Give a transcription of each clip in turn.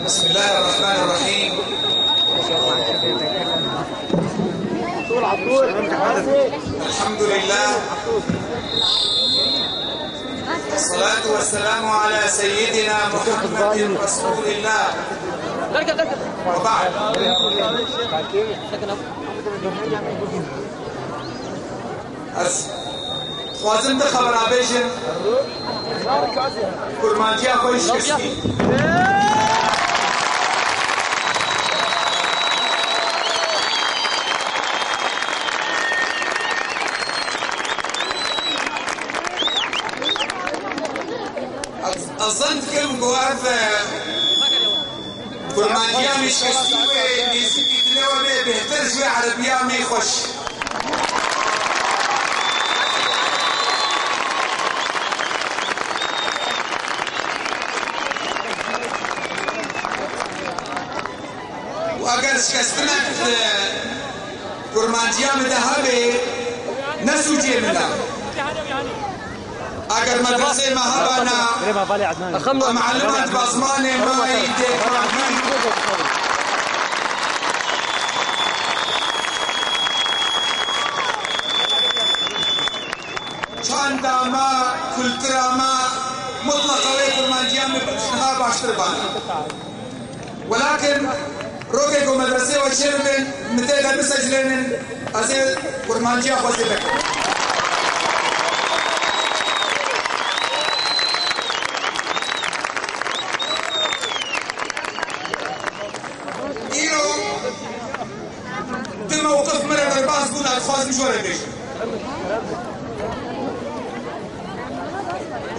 بسم الله الرحمن الرحيم. الحمد لله والصلاة والسلام على سيدنا محمد رسول الله وبعد. خوازم ده خبر آبیشن کرمانجی آخوی شکستی أظن كلمة جواب كرمانجيا مش كسيوة نسيب يتلوى بيهتر شوية عربية ما يخش وأجر شكستنا كرمانجيا مذهبة نسوجي منها اگر مدرسه مهابانا معلمات بازمانه ما يدي چاندا ما كلترا ما مطلقه وكرمانجيا مبشنها باشتر بانا ولكن روكيكو مدرسه وشيربن متى مسجلين ازي كرمانجيا خوزي بك موقف مرة الباص دون ألفاظ مشورة بيش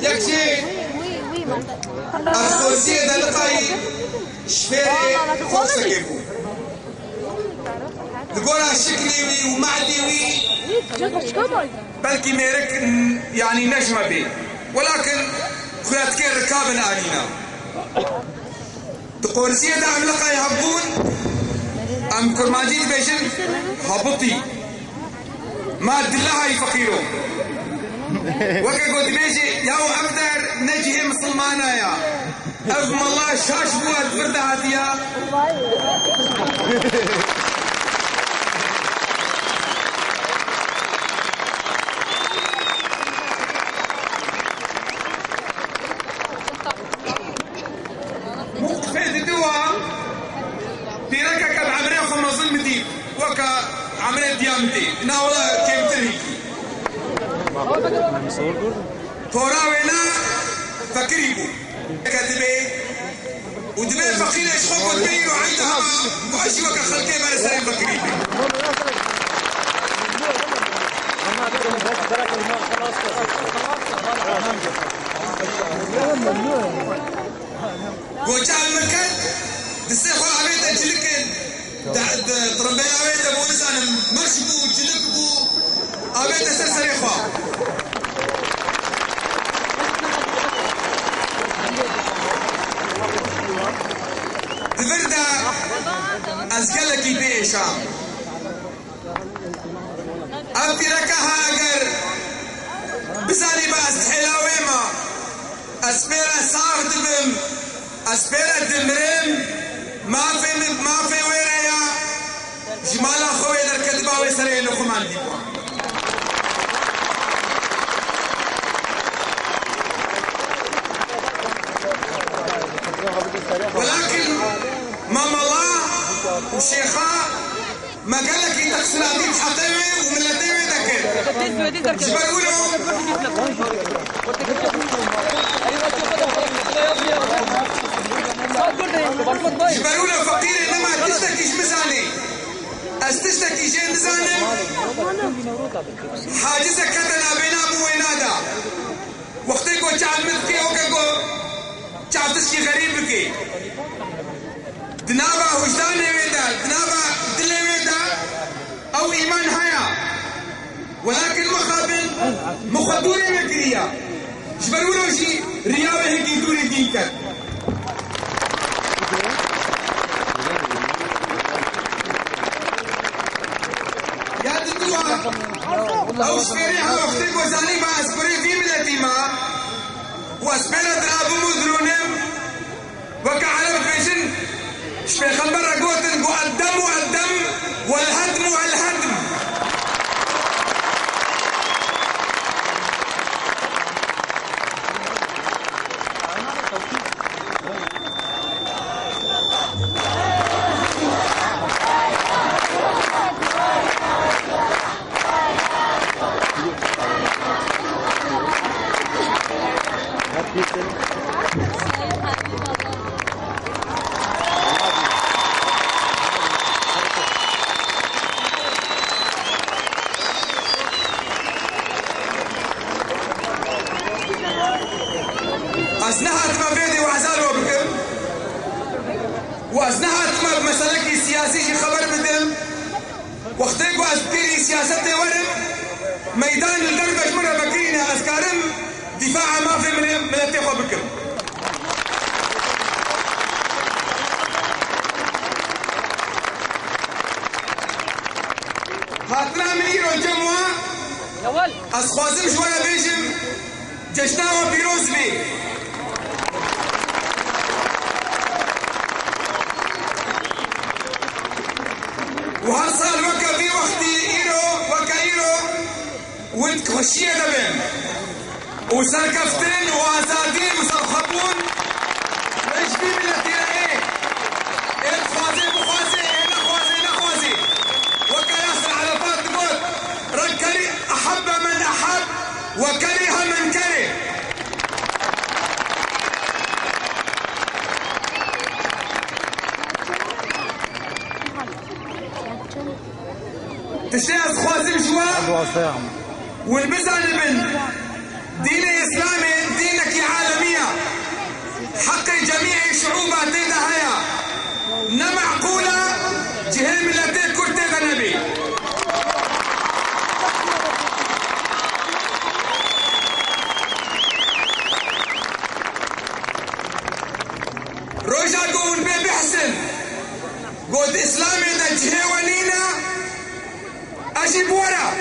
يكشي السوسية دلقاي شفيري خوصة كيفو نقولها شكلي ومعدي بلكي ميرك يعني نجمة بي ولكن خيات كير ركابن آلينا تقورسية دا عملقا يهبون أم كرمانجي بيشن هبطي ما دلها يفقيرو وكا قد بيجي ياو أبدر نجي مسلمانا يا أفم الله شاش بوها تفرد هاتيا فيد دوا بيركا كان عمري خم ظلم دي وكا عمري ديامتي ناولا كيف تري تورا وينا فكريبو كاتبه ودبي فقير ايش خوك تبيرو عيدها وعشي وكا خلقي بلا سرين فكريبو وجاء المكان دسيخو عبيدة جلكن طرمبين عبيدة بونسان مرشبو جلكبو عبيدة سرسريخو تفردا أزقلكي بيشا أبي ركها أجر بزاني بأس حلاويما أسبيرا صار دبم أسبيرا دمرم ما في ويريا جمال أخوي در كتبا ويسرين لخمان ديبوا ولكن ماما الله وشيخا ما قال لك يتغسل عديد حطيوي وملتيوي ذكر جبرولو جبرولو فقير انما تشتكيش مزاني استشتكي شيء مزاني حاجزك كتنا بين ابو وينادا وقتك وجعل مثكي وكاكو جعل تشكي غريب بكي دنابا وجداني ويدا دنابا دلي ويدا او ايمان هيا ولكن مخابل مخدوري مكريا جبرولو شيء رياوه هيكي دوري دين كر يا دوا او شفيريها وقتي وزاني ما اسبري في ملتي ما واسبري درابو مدرونم وكعلم فيشن شفي خمبر قوتن قو الدم والدم والهدم والهدم أزنها تما بيدي وعزالو بكم وأزنها تما بمسلكي سياسي خبر بدم وقتك وأزبيري سياستي ورم ميدان الدربش مرة بكرينا أذكارم دفاع ما في من التخوة بكم هاتنا من إيرو الجموع أسخوازم شوية بيجم جشنا وبيروز بي وهالصال وكا في وقتي إيرو وكا إيرو وانت خشية دبن وسركفتن وازادين وسرخبون ايش في ملتي ايه ايه خوازي بخوازي ايه نخوازي نخوازي وكا ياسر على فاطمة ركري أحب من أحب وكره من كره تشتاز خوازم شوا والبزع لبن دين إسلامي دينك عالمية حق جميع الشعوب دينا هيا نمعقولة جهل ملتين كرتين نبي روجا قول بي بحسن قود إسلامي دا جهي ونينا أجيب ورا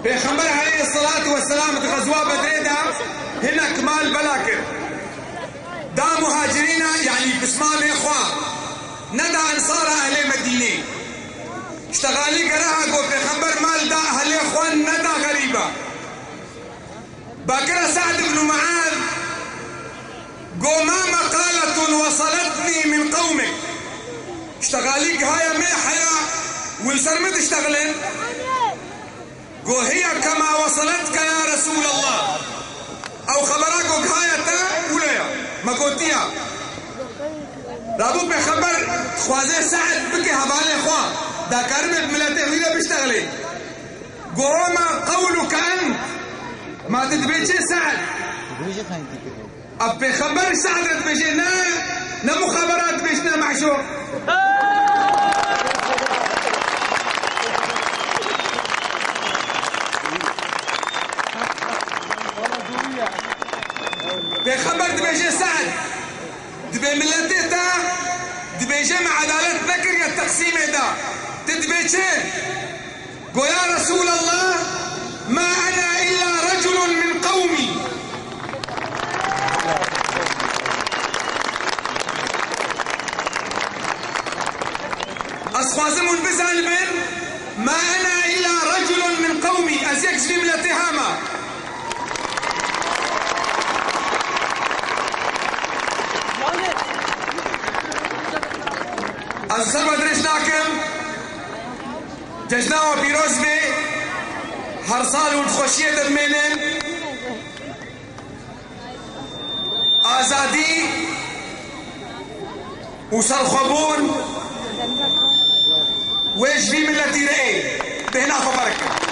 بيغمبر عليه الصلاة والسلام غزوة بدريدة هنا كمال بلاكر دا مهاجرين يعني بسمام إخوة ندى أنصار أهل مدينة اشتغالي قراها قو بيغمبر مال دا أهل إخوان ندى غريبة باكرة سعد بن معاذ قو ما مقالة وصلتني من قومك اشتغالي هاي ميحيا والسرمد اشتغلن قو هي كما وصلتك يا رسول الله او خبرك غاية ولا ما قلتيها رابو بخبر خوازي سعد بكي هبالي اخوان دا كرمت ملته ويلا بيشتغلي قو ما قولك انت ما تدبيتش سعد اب بخبر سعد تبيجي نا مخابرات بيشنا معشو بخبر دبيجي سعد دبي ملتي دا دبيجي مع عدالة ذكر يا التقسيم دا تدبيجي قو يا رسول الله ما أنا إلا رجل من قومي أصفازم بزعل بن ما أنا إلا رجل من قومي أزيك جملة تهامة أصحاب درشناكم جشنا وبيروز بي هرسال والخوشية درمينن آزادي وسرخبون ويجبي ملتي رأي بهنا فبركة